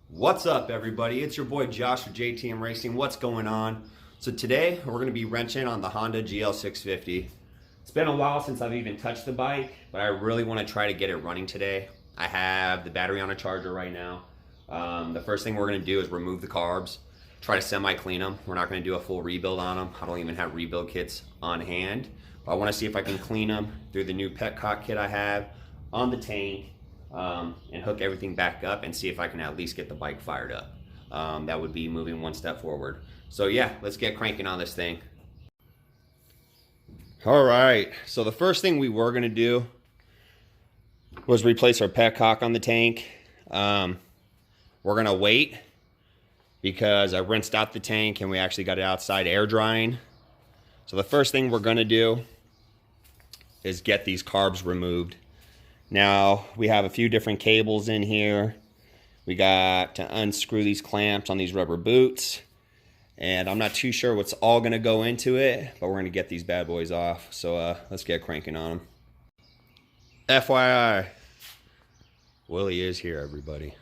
What's up, everybody? It's your boy Josh with JTM Racing. What's going on? So today we're going to be wrenching on the Honda GL650. It's been a while since I've even touched the bike, but I really want to try to get it running today. I have the battery on a charger right now. The first thing we're going to do is remove the carbs, try to semi-clean them. We're not going to do a full rebuild on them. I don't even have rebuild kits on hand. But I want to see if I can clean them through the new petcock kit I have on the tank. And hook everything back up and see if I can at least get the bike fired up. That would be moving one step forward. So yeah, let's get cranking on this thing. All right, so the first thing we were gonna do was replace our petcock on the tank. We're gonna wait because I rinsed out the tank and we actually got it outside air drying. So the first thing we're gonna do is get these carbs removed. Now, we have a few different cables in here. We got to unscrew these clamps on these rubber boots. And I'm not too sure what's all going to go into it, but we're going to get these bad boys off. So let's get cranking on them. FYI, Willie is here, everybody.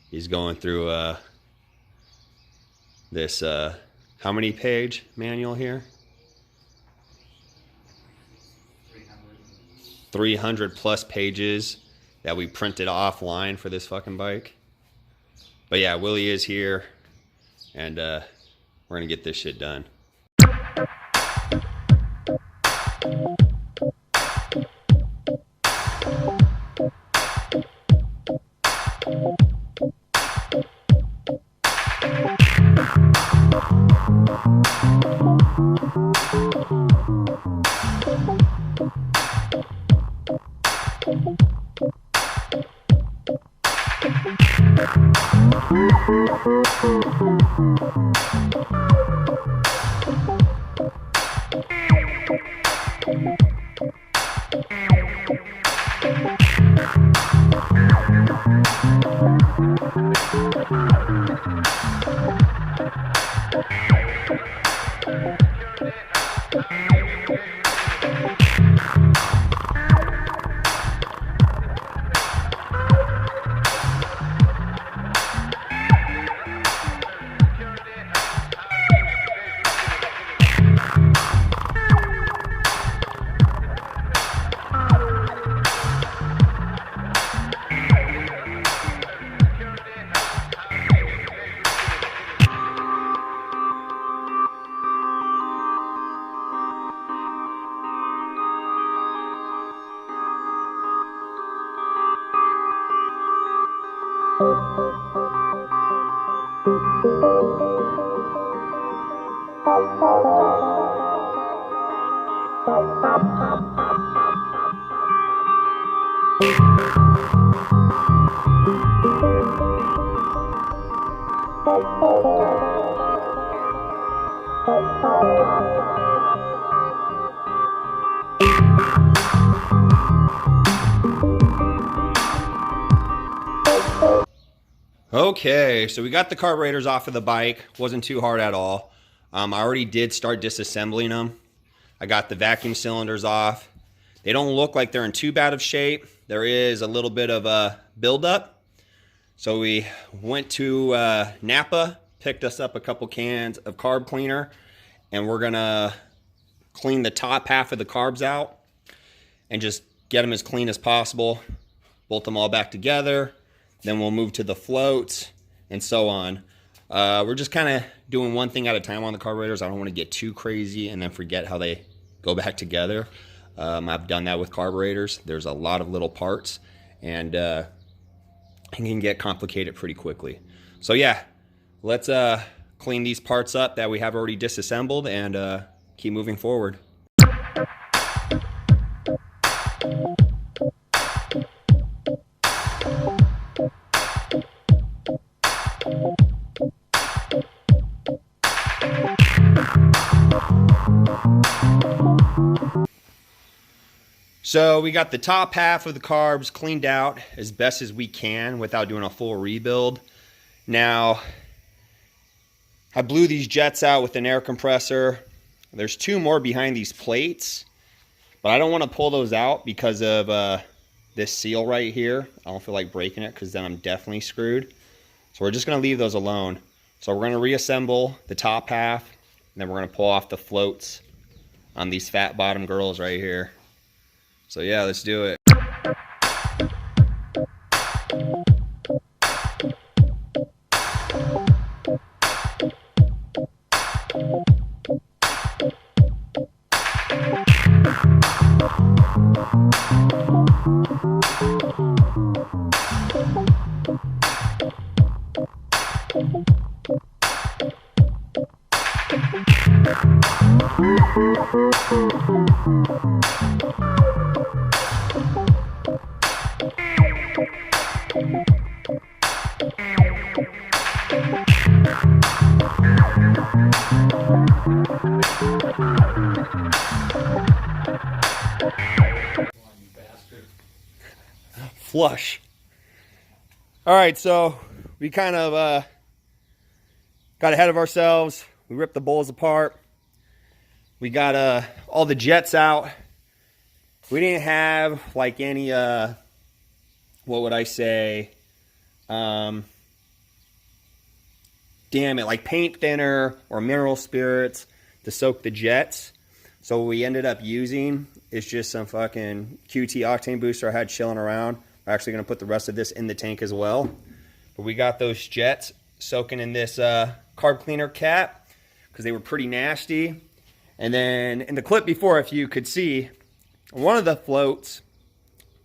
He's going through this, how many page manual here? 300 plus pages that we printed offline for this fucking bike. But yeah, Willie is here, and we're gonna get this shit done. Okay, so we got the carburetors off of the bike. Wasn't too hard at all. I already did start disassembling them. I got the vacuum cylinders off. They don't look like they're in too bad of shape. There is a little bit of a buildup. So we went to Napa, picked us up a couple cans of carb cleaner, and we're gonna clean the top half of the carbs out and just get them as clean as possible. Bolt them all back together. Then we'll move to the floats and so on. We're just kind of doing one thing at a time on the carburetors. I don't want to get too crazy and then forget how they go back together. I've done that with carburetors. There's a lot of little parts, and it can get complicated pretty quickly. So yeah, let's clean these parts up that we have already disassembled and keep moving forward. So we got the top half of the carbs cleaned out as best as we can without doing a full rebuild. Now, I blew these jets out with an air compressor. There's two more behind these plates, but I don't want to pull those out because of this seal right here. I don't feel like breaking it because then I'm definitely screwed. So we're just going to leave those alone. So we're going to reassemble the top half, and then we're going to pull off the floats on these fat bottom girls right here. So yeah, let's do it. Flush. All right, so we kind of got ahead of ourselves. We ripped the bowls apart. We got all the jets out. We didn't have like any what would I say? Damn it, like paint thinner or mineral spirits to soak the jets. So what we ended up using is just some fucking QT octane booster I had chilling around. We're actually going to put the rest of this in the tank as well. But we got those jets soaking in this carb cleaner cap because they were pretty nasty. And then in the clip before, if you could see, one of the floats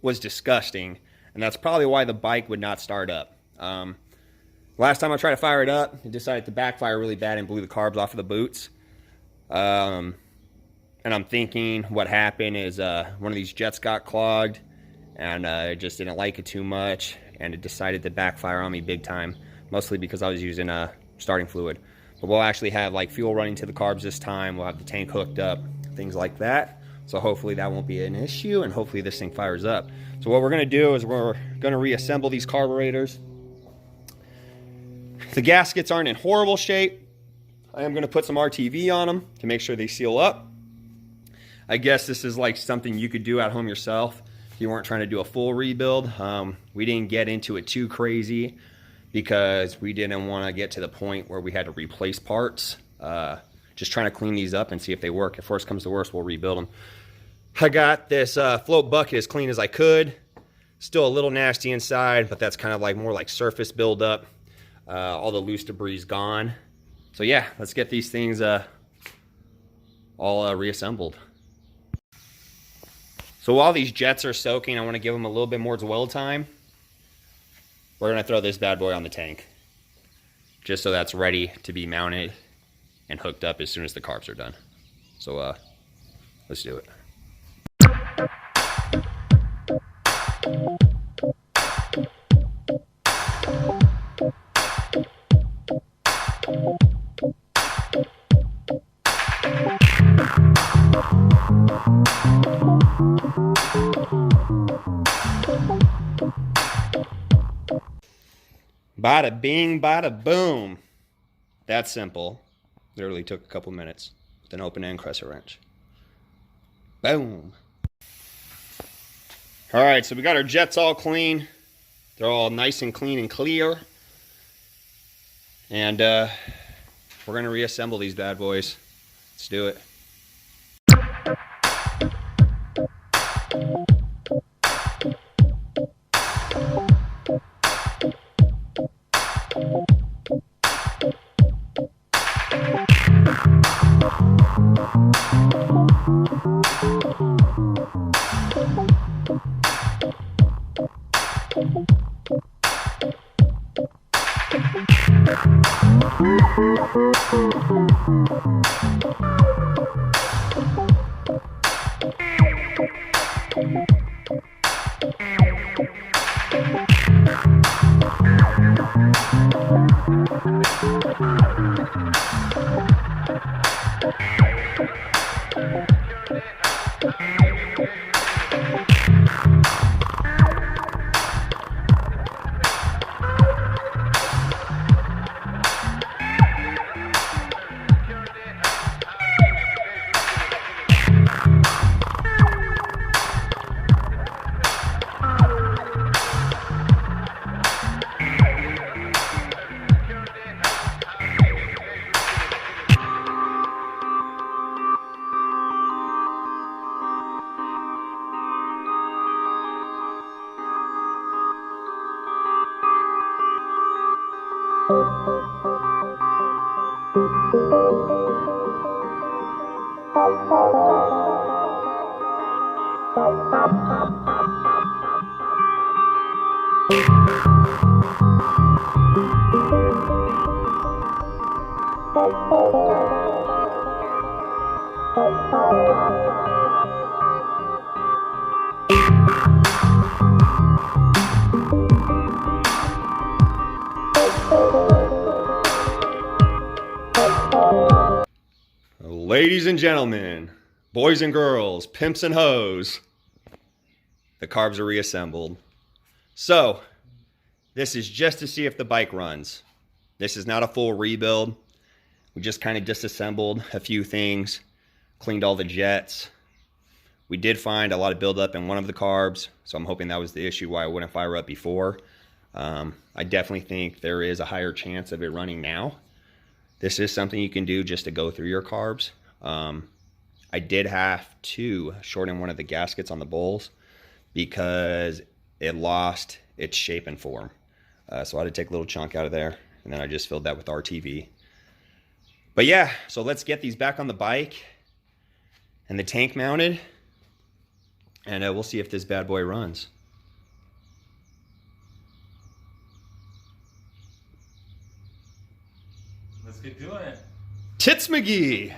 was disgusting. And that's probably why the bike would not start up. Last time I tried to fire it up, it decided to backfire really bad and blew the carbs off of the boots. And I'm thinking what happened is one of these jets got clogged. And I just didn't like it too much, and it decided to backfire on me big time, mostly because I was using starting fluid. But we'll actually have like fuel running to the carbs this time. We'll have the tank hooked up, things like that. So hopefully that won't be an issue, and hopefully this thing fires up. So what we're going to do is we're going to reassemble these carburetors. The gaskets aren't in horrible shape. I am going to put some RTV on them to make sure they seal up. I guess this is like something you could do at home yourself. You weren't trying to do a full rebuild. We didn't get into it too crazy because we didn't want to get to the point where we had to replace parts. Just trying to clean these up and see if they work. If worst comes to worst, we'll rebuild them. I got this float bucket as clean as I could. Still a little nasty inside, but that's kind of like more like surface buildup. All the loose debris is gone. So yeah, let's get these things all reassembled. So while these jets are soaking, I want to give them a little bit more dwell time. We're going to throw this bad boy on the tank, just so that's ready to be mounted and hooked up as soon as the carbs are done. So let's do it. Bada bing, bada boom. That's simple. Literally took a couple minutes with an open end crescent wrench. Boom. All right, so we got our jets all clean. They're all nice and clean and clear. And we're going to reassemble these bad boys. Let's do it. Ladies and gentlemen, boys and girls, pimps and hoes, the carbs are reassembled. So, this is just to see if the bike runs. This is not a full rebuild. We just kind of disassembled a few things, cleaned all the jets. We did find a lot of buildup in one of the carbs, so I'm hoping that was the issue why it wouldn't fire up before. I definitely think there is a higher chance of it running now. This is something you can do just to go through your carbs. I did have to shorten one of the gaskets on the bowls because it lost its shape and form. So I had to take a little chunk out of there, and then I just filled that with RTV. But yeah, so let's get these back on the bike and the tank mounted, and we'll see if this bad boy runs. Let's get doing it. Tits McGee!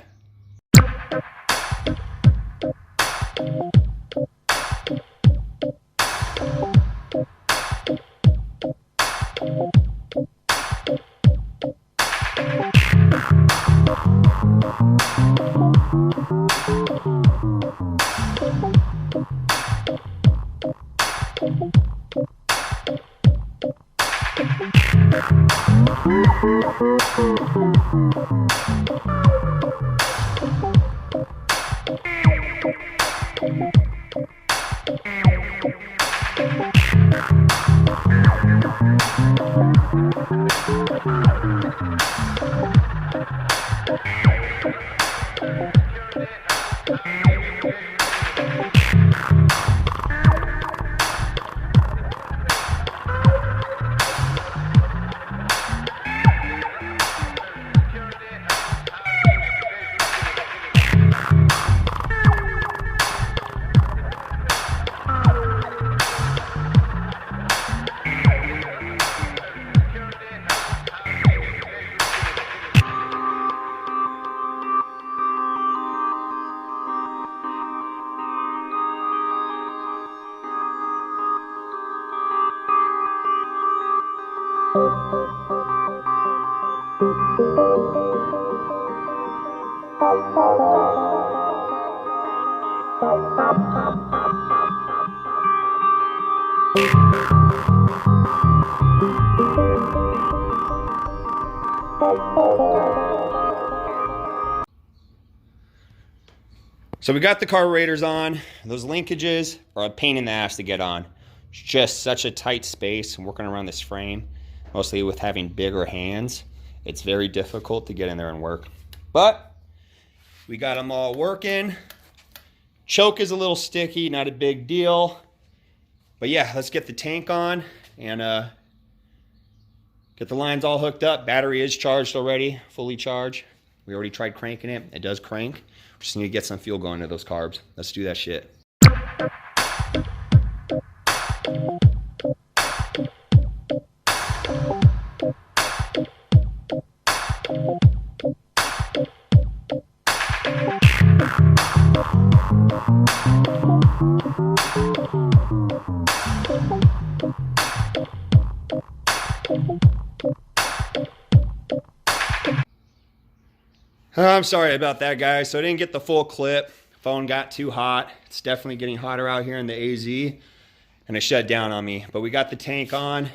So we got the carburetors on. Those linkages are a pain in the ass to get on. It's just such a tight space. I'm working around this frame, mostly with having bigger hands. It's very difficult to get in there and work. But we got them all working. Choke is a little sticky, not a big deal. But yeah, let's get the tank on and get the lines all hooked up. Battery is charged already, fully charged. We already tried cranking it. It does crank. We just need to get some fuel going to those carbs. Let's do that shit. I'm sorry about that, guys. So I didn't get the full clip. Phone got too hot. It's definitely getting hotter out here in the AZ, and it shut down on me. But we got the tank on.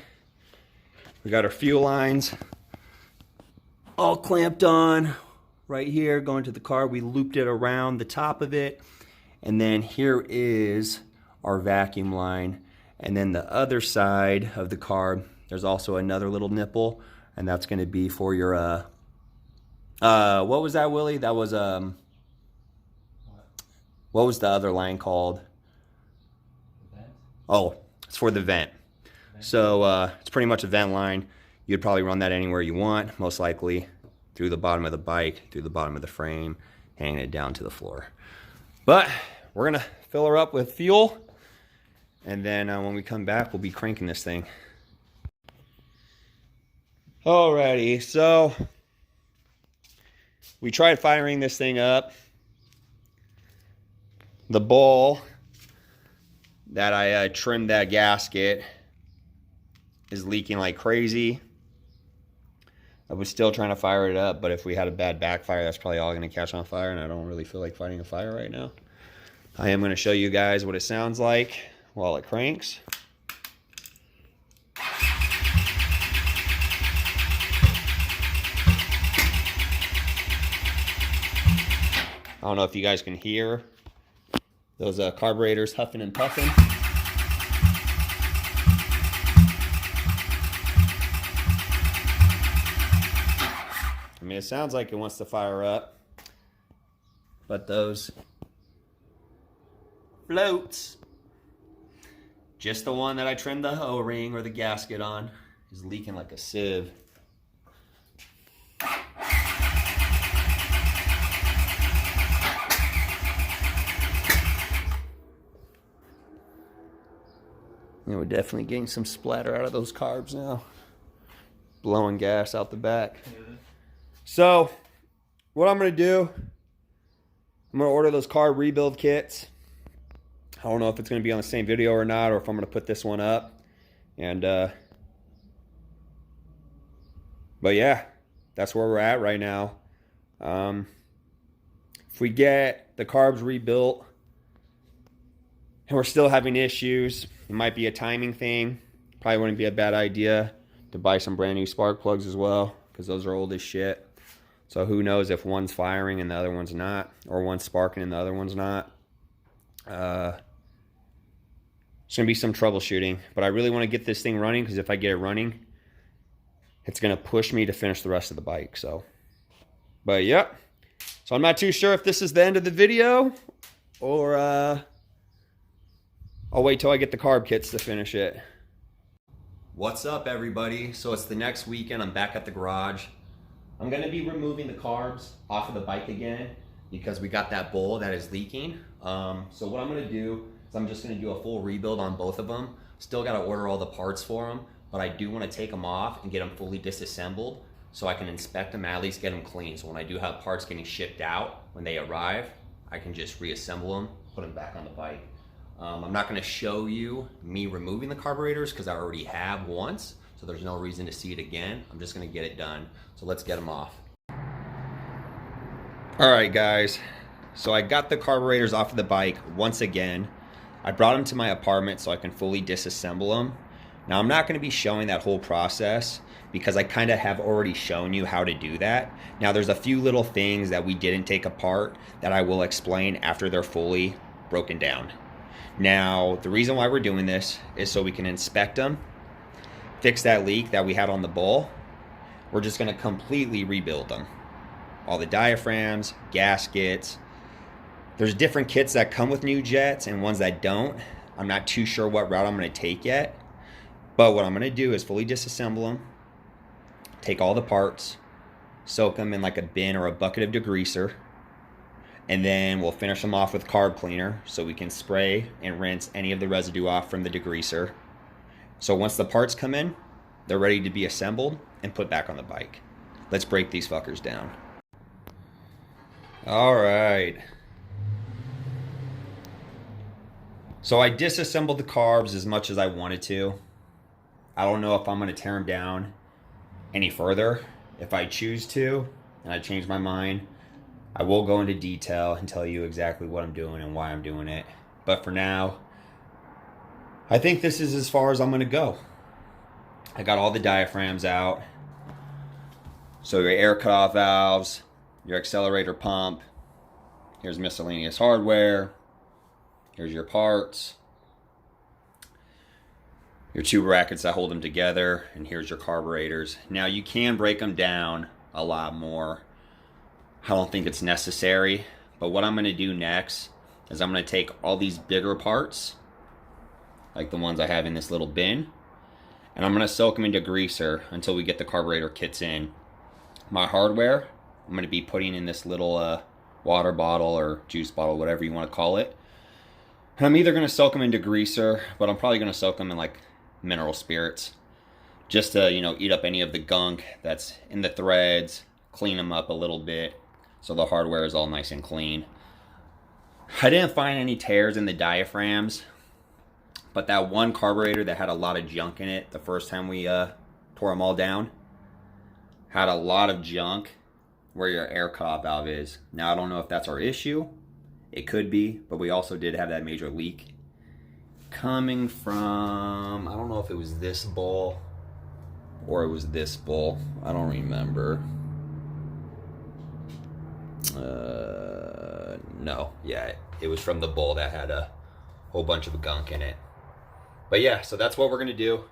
We got our fuel lines all clamped on right here, going to the car. We looped it around the top of it. And then here is our vacuum line. And then the other side of the carb, there's also another little nipple, and that's going to be for your what was that, Willie? That was what was the other line called? Oh, it's for the vent. So it's pretty much a vent line. You'd probably run that anywhere you want, most likely through the bottom of the bike, through the bottom of the frame, hanging it down to the floor. But we're gonna fill her up with fuel, and then when we come back, we'll be cranking this thing. Alrighty, so we tried firing this thing up. The bowl that I trimmed that gasket is leaking like crazy. I was still trying to fire it up, but if we had a bad backfire, that's probably all going to catch on fire, and I don't really feel like fighting a fire right now. I am going to show you guys what it sounds like while it cranks. I don't know if you guys can hear those carburetors huffing and puffing. I mean, it sounds like it wants to fire up, but those floats, just the one that I trimmed the O-ring or the gasket on, is leaking like a sieve. You know, we're definitely getting some splatter out of those carbs now. Blowing gas out the back. So, what I'm going to do, I'm going to order those carb rebuild kits. I don't know if it's going to be on the same video or not, or if I'm going to put this one up. And, but yeah, that's where we're at right now. If we get the carbs rebuilt and we're still having issues, it might be a timing thing. Probably wouldn't be a bad idea to buy some brand new spark plugs as well, because those are old as shit. So who knows if one's firing and the other one's not, or one's sparking and the other one's not. It's gonna be some troubleshooting, but I really want to get this thing running, because if I get it running, it's gonna push me to finish the rest of the bike. So, but yep. So I'm not too sure if this is the end of the video, or I'll wait till I get the carb kits to finish it. What's up, everybody? So it's the next weekend. I'm back at the garage. I'm gonna be removing the carbs off of the bike again, because we got that bowl that is leaking. So what I'm gonna do is I'm just gonna do a full rebuild on both of them. Still gotta order all the parts for them, but I do wanna take them off and get them fully disassembled so I can inspect them, at least get them clean. So when I do have parts getting shipped out, when they arrive, I can just reassemble them, put them back on the bike. I'm not going to show you me removing the carburetors, because I already have once, so there's no reason to see it again. I'm just going to get it done. So let's get them off. Alright guys, so I got the carburetors off of the bike once again. I brought them to my apartment so I can fully disassemble them. Now I'm not going to be showing that whole process, because I kind of have already shown you how to do that. Now there's a few little things that we didn't take apart that I will explain after they're fully broken down. Now, the reason why we're doing this is so we can inspect them, fix that leak that we had on the bowl. We're just going to completely rebuild them. All the diaphragms, gaskets. There's different kits that come with new jets and ones that don't. I'm not too sure what route I'm going to take yet. But what I'm going to do is fully disassemble them, take all the parts, soak them in like a bin or a bucket of degreaser, and then we'll finish them off with carb cleaner so we can spray and rinse any of the residue off from the degreaser. So once the parts come in, they're ready to be assembled and put back on the bike. Let's break these fuckers down. All right. So I disassembled the carbs as much as I wanted to. I don't know if I'm going to tear them down any further. If I choose to, and I change my mind, I will go into detail and tell you exactly what I'm doing and why I'm doing it. But for now, I think this is as far as I'm going to go. I got all the diaphragms out. So your air cutoff valves, your accelerator pump, here's miscellaneous hardware, here's your parts, your two brackets that hold them together, and here's your carburetors. Now you can break them down a lot more. I don't think it's necessary, but what I'm going to do next is I'm going to take all these bigger parts, like the ones I have in this little bin, And I'm going to soak them into greaser until we get the carburetor kits in. My hardware, I'm going to be putting in this little water bottle or juice bottle, whatever you want to call it. And I'm either going to soak them into greaser, but I'm probably going to soak them in like mineral spirits, just to, you know, eat up any of the gunk that's in the threads, clean them up a little bit so the hardware is all nice and clean. I didn't find any tears in the diaphragms, but that one carburetor that had a lot of junk in it the first time we tore them all down had a lot of junk where your air cutoff valve is. Now I don't know if that's our issue. It could be, but we also did have that major leak coming from, I don't know if it was this bowl or it was this bowl. I don't remember. No, yeah, it was from the bowl that had a whole bunch of gunk in it. But yeah, so that's what we're gonna do.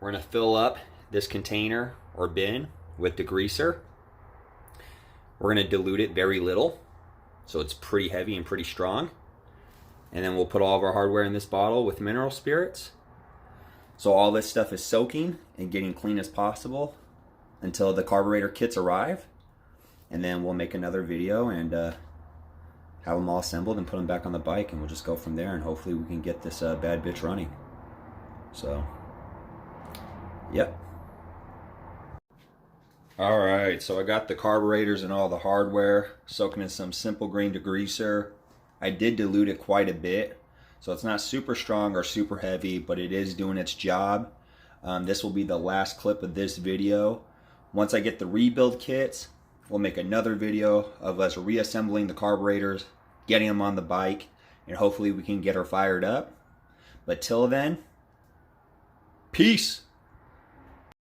We're gonna fill up this container or bin with degreaser. We're gonna dilute it very little, so it's pretty heavy and pretty strong. And then we'll put all of our hardware in this bottle with mineral spirits. So all this stuff is soaking and getting clean as possible until the carburetor kits arrive. And then we'll make another video and have them all assembled and put them back on the bike, and we'll just go from there, and hopefully we can get this bad bitch running. So, yep. Alright, so I got the carburetors and all the hardware soaking in some simple green degreaser. I did dilute it quite a bit, so it's not super strong or super heavy, but it is doing its job. This will be the last clip of this video. Once I get the rebuild kits, we'll make another video of us reassembling the carburetors, getting them on the bike, and hopefully we can get her fired up. But till then, peace!